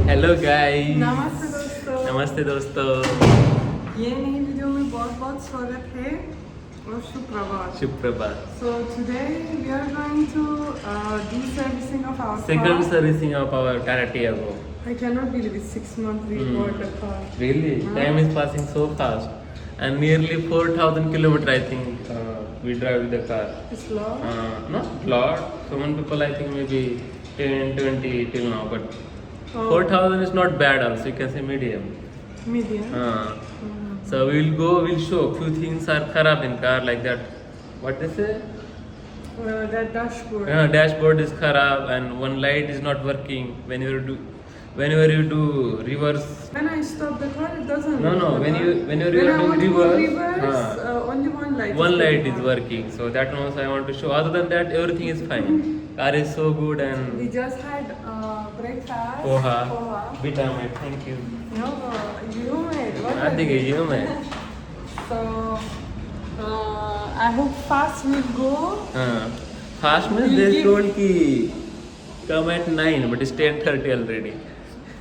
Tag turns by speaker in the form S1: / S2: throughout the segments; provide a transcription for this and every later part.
S1: Hello guys.
S2: नमस्ते दोस्तों।
S1: नमस्ते दोस्तों।
S2: ये नई वीडियो में बहुत बहुत स्वागत है और सुप्रभात।
S1: शुभ प्रभात।
S2: So today we are going to do servicing of our
S1: Second
S2: car.
S1: servicing of our Tata Tiago.
S2: I cannot believe it's 6 months we bought the car.
S1: Really, time is passing so fast, and nearly 4,000 kilometers. I think we drive with the car.
S2: It's long.
S1: Not lot. Some people I think maybe 10, 20 till now, but
S2: Oh.
S1: 4,000 is not bad. Also, you can say medium.
S2: Medium.
S1: So we will go. We'll show few things are kharab in car like that. What they say?
S2: That dashboard.
S1: Dashboard is kharab and one light is not working whenever you do reverse.
S2: When I stop the car, it doesn't.
S1: No,
S2: work.
S1: whenever you
S2: When
S1: are
S2: I
S1: doing
S2: want to go
S1: reverse,
S2: reverse, only one light.
S1: one light is
S2: on.
S1: working. So that also I want to show. Other than that, everything is fine. Car is so good
S2: We
S1: and
S2: just had breakfast.
S1: poha.
S2: Poha.
S1: Vitamin. Thank you.
S2: No, you made. What
S1: I think you man.
S2: So, I hope fast will go.
S1: Fast means
S2: We'll
S1: they
S2: give-
S1: told ki come at 9, but it's 10:30 already.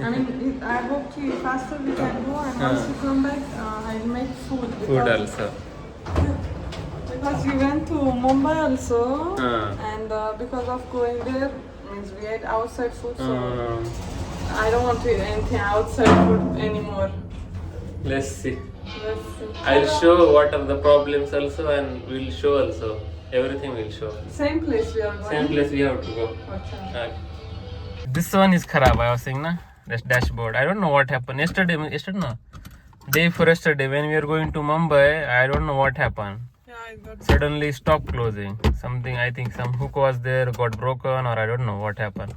S2: I mean, I hope faster we can go, and once we come back, I'll make food.
S1: Food also.
S2: Because we went to Mumbai also,
S1: Ah.
S2: and because of going there, means we ate outside food, so
S1: Uh,
S2: I don't want to eat anything outside food anymore.
S1: let's see.
S2: Let's see.
S1: I'll show what are the problems also, and we'll show also. Everything will show.
S2: Same place we are going.
S1: Same place we have to go.
S2: Okay.
S1: This one is kharab. I was saying na. This dashboard. I don't know what happened yesterday. No. Day before yesterday when we were going to Mumbai, I don't know what happened.
S2: Yeah, I got.
S1: Suddenly stopped closing. Something, I think some hook was there, got broken, or I don't know what happened.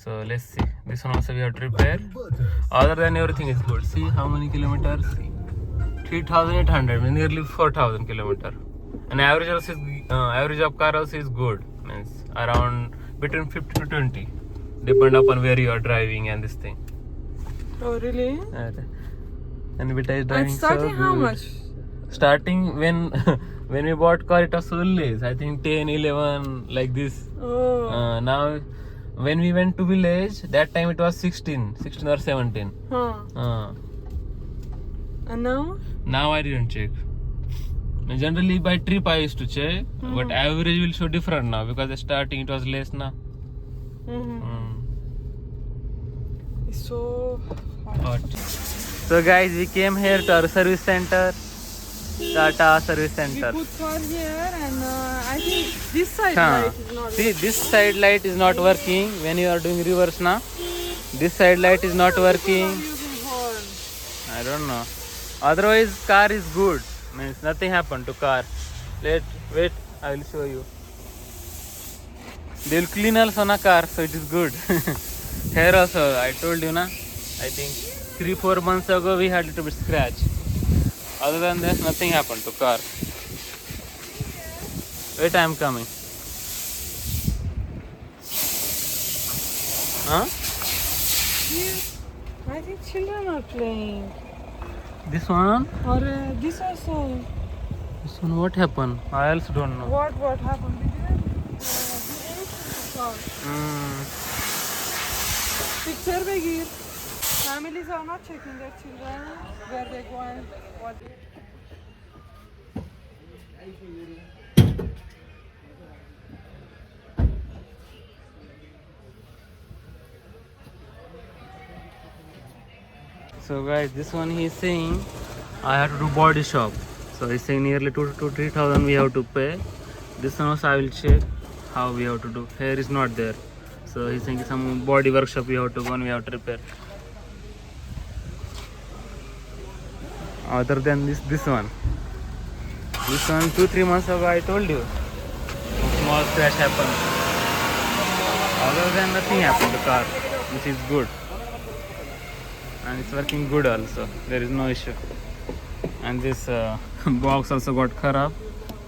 S1: So let's see. This one also we have to repair. Other than everything is good. See how many kilometers? 3,800, nearly 4,000 kilometers. And average also is, average of car also is good. Means around between 50 to 20, depend upon where you are driving and this thing.
S2: Oh really?
S1: And Vita is driving
S2: And starting
S1: so
S2: how
S1: good.
S2: much?
S1: Starting when when we bought car, it was so less. I think 10, 11 like this.
S2: Oh.
S1: Now when we went to village, that time it was 16 or 17.
S2: Huh. And now?
S1: Now I didn't check. Generally by trip I used to check, but average will show different now because starting it was less now.
S2: It's so
S1: Hot. So guys, we came here to our service center, Tata Service
S2: we
S1: Center.
S2: put car here, and I think this side
S1: Huh.
S2: light is not.
S1: See, this side light is not working when you are doing reverse now. This side light is not working.
S2: Using horn.
S1: I don't know. Otherwise, car is good. Means nothing happened to car. Wait, I will show you. They will clean also na car, so it is good. Here also, I told you na. I think 3-4 months ago we had little bit scratch. Other than that, nothing happened to car. Wait, I am coming. Huh?
S2: Here, I think children are playing.
S1: This one?
S2: Or this also.
S1: This one, what happened? I also don't know.
S2: What happened? We didn't do anything to car. Picture begir. Families are not checking their children, where they go and what.
S1: So guys, this one he is saying I have to do body shop. So he's saying nearly 2 to 3,000 we have to pay. This one also I will check how we have to do. Hair is not there. So he's saying some body workshop we have to go and we have to repair. Other than this one. This one 2-3 months ago I told you. Small scratch happened. Other than nothing happened to car, which is good. And it's working good also. There is no issue. And this box also got kharab.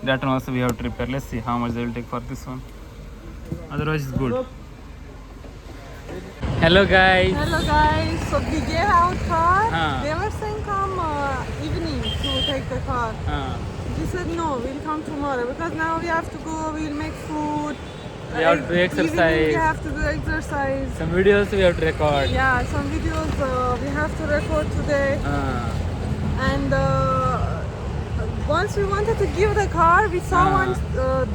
S1: That one also we have to repair. Let's see how much they will take for this one. Otherwise it's good. Hello guys.
S2: Hello guys. So we gave out car.
S1: Huh.
S2: They were saying come evening to take the car. We said no, we'll come tomorrow because now we have to go. We'll make food.
S1: We have to do
S2: evening
S1: exercise.
S2: we have to do exercise.
S1: Some videos we have to record.
S2: Yeah, some videos we have to record today. And once we wanted to give the car, we saw one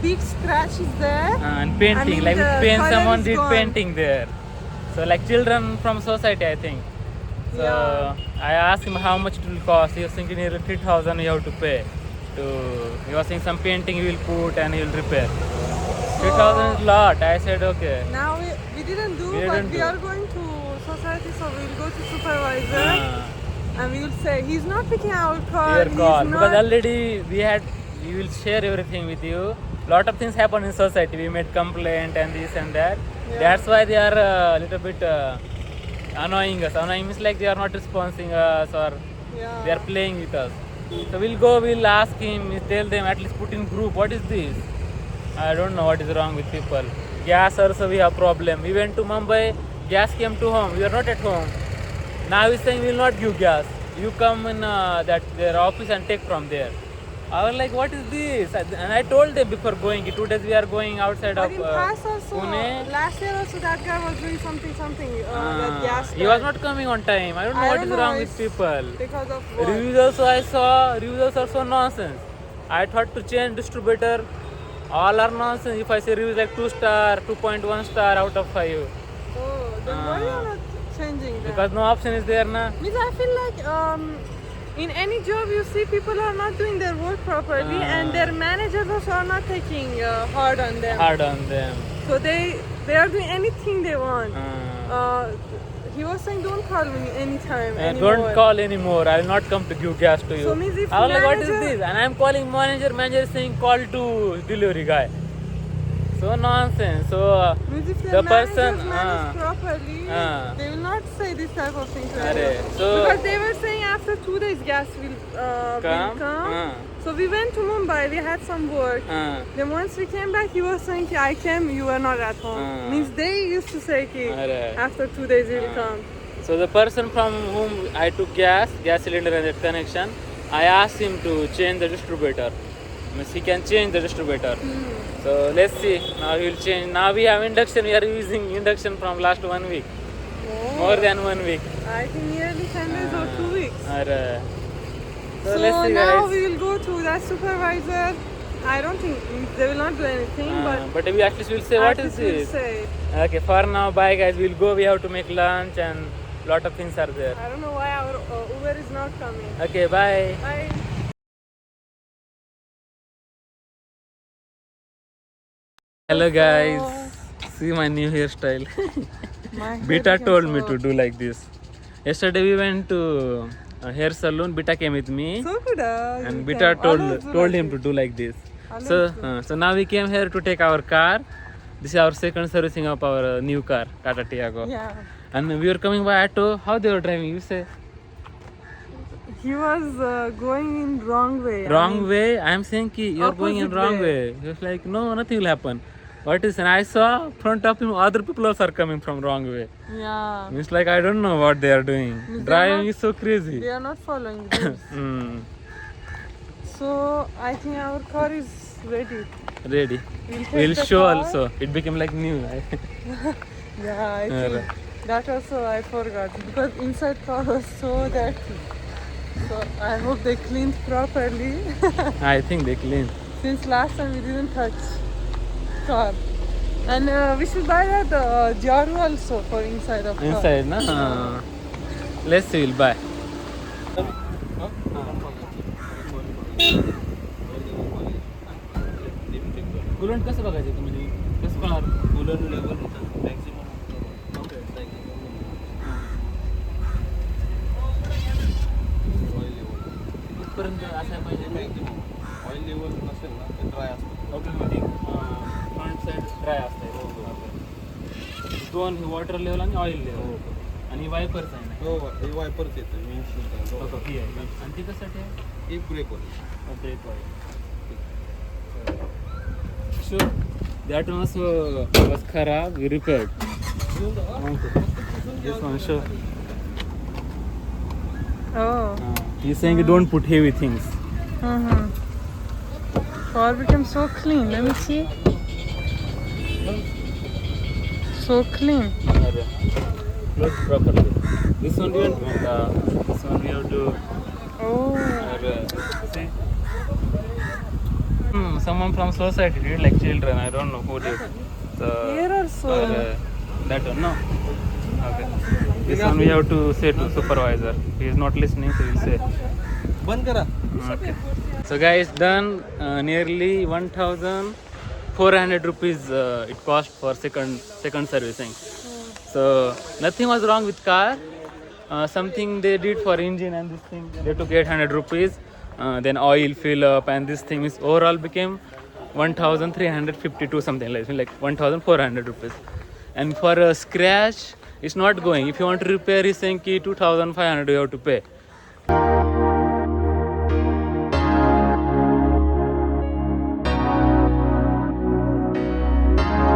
S2: big scratches there.
S1: And painting,
S2: I mean,
S1: like with
S2: the
S1: paint,
S2: color
S1: someone
S2: is
S1: did
S2: gone.
S1: painting there. So like children from society, I think. So
S2: Yeah.
S1: I asked him how much it will cost. He was thinking nearly 3,000 you have to pay. He was saying some painting he will put and he will repair. 3,000 is a lot. I said okay.
S2: Now we didn't do,
S1: We
S2: but
S1: didn't
S2: we
S1: do.
S2: are going to society, so we'll go to supervisor
S1: Uh,
S2: and we will say he's not picking our car.
S1: Your
S2: he's
S1: call,
S2: not.
S1: because already we will share everything with you. Lot of things happen in society. We made complaint and this and that.
S2: Yeah.
S1: That's why they are a little bit annoying us. Annoying means like they are not responding us or
S2: Yeah.
S1: they are playing with us. So we'll go, we'll ask him, we'll tell them, at least put in group, what is this? I don't know what is wrong with people. Gas also we have problem. We went to Mumbai, gas came to home. We are not at home. Now he's saying we will not give gas. You come in their office and take from there. I was like, what is this? And I told them before going, 2 days we are going outside
S2: But
S1: of
S2: in past also,
S1: Pune.
S2: last year also that guy was doing something, that gas
S1: He
S2: guy.
S1: was not coming on time. I don't know
S2: I
S1: what
S2: don't
S1: is
S2: know,
S1: wrong with
S2: it's
S1: people.
S2: Because of what?
S1: Reviews also I saw, reviews are so nonsense. I thought to change distributor. All are nonsense. If I say reviews like 2 star, 2.1 star out of 5.
S2: Oh, then why you are not changing that?
S1: Because no option is there na.
S2: Means I feel like in any job you see people are not doing their work properly and their managers also are not taking hard on them.
S1: Hard on them.
S2: So they are doing anything they want. He was saying don't call me anytime anymore.
S1: Don't call anymore. I will not come to give gas to you.
S2: So means if
S1: I was like, what is
S2: manager-
S1: this? And I'm calling manager. Manager is saying call to delivery guy. So nonsense. So
S2: Means if
S1: the
S2: the
S1: person,
S2: managers manage properly, they will not say this type of thing to
S1: Arre,
S2: anyone.
S1: so-
S2: Because they were saying after 2 days gas will come. So we went to Mumbai, we had some work. Then once we came back, he was saying, I came, you were not at home. Means they used to say,
S1: Arre.
S2: after 2 days he will come.
S1: So the person from whom I took gas cylinder and that connection, I asked him to change the distributor. Means he can change the distributor. So let's see. Now he will change. Now we have induction. We are using induction from last 1 week. More than 1 week.
S2: I think nearly 10 days or 2 weeks.
S1: Arre.
S2: So
S1: let's see,
S2: now
S1: guys.
S2: we will go to that supervisor. I don't think they will not do anything,
S1: But we at least will say, what
S2: at
S1: is
S2: least we'll
S1: this?
S2: say.
S1: Okay, for now, bye guys. We'll go. We have to make lunch and lot of things are there.
S2: I don't know why our Uber is not coming.
S1: Okay, bye.
S2: Bye.
S1: Hello guys. See my new hairstyle.
S2: My hair
S1: Beta
S2: became
S1: told me
S2: so-
S1: to do like this. Yesterday we went to a hair salon. Beta came with me,
S2: So good.
S1: and Beta told him to do like this. So now we came here to take our car. This is our second servicing of our new car, Tata Tiago.
S2: Yeah.
S1: And we were coming by auto. How they were driving? You say
S2: He was going in wrong way.
S1: wrong way. I am saying ki you are going in
S2: Opposite
S1: wrong
S2: way.
S1: way. He was like, no, nothing will happen. What is? And I saw front of him other people also are coming from wrong way.
S2: Yeah.
S1: Means like I don't know what they are doing.
S2: Means they are
S1: Driving
S2: not-
S1: is so crazy.
S2: They are not following this.
S1: Mm,
S2: So I think our car is ready.
S1: ready.
S2: We'll take
S1: We'll
S2: the
S1: show
S2: car.
S1: also. It became like new.
S2: Yeah, I think that also I forgot because inside car was so dirty. So I hope they cleaned properly.
S1: I think they clean.
S2: Since last time we didn't touch car. And we should buy that jaru also for inside of car.
S1: Inside, na? Let's see. We'll buy. Coolant कसं बघायचं तुम्ही कसं कळणार cooler level maximum कुठपर्यंत असायला पाहिजे
S3: oil level नसेल ना ते ड्राय असतं
S1: ऑटोमॅटिक फ्रंट साईड ड्राय असते दोन वॉटर लेवल आणि ऑइल लेवल आणि वायपर्स आहे ना
S3: हो हे वायपरच येतं विंडशील्ड
S1: ही आहे आणि ती कशासाठी आहे
S3: एक ब्रेक होईल
S1: break oil Sure, that one also was kharab. We repaired. This one, sure.
S2: Oh.
S1: He's saying you don't put heavy things.
S2: Car became so clean. Let me see. so clean.
S1: Close properly. This one you don't want. This one we have to.
S2: Oh.
S1: See. Someone from society did like children. I don't know who did.
S2: Here also.
S1: That one, no. Okay. This one we have to say to supervisor. He is not listening, so we'll say.
S3: बंद करा.
S1: Okay. So guys, done. Nearly 1,400 rupees it cost for second servicing. So nothing was wrong with car. Something they did for engine and this thing they took 800 rupees. Then oil fill up and this thing is overall became 1,352 something like 1,400 rupees. And for a scratch, it's not going. If you want to repair, he's saying 2,500 you have to pay.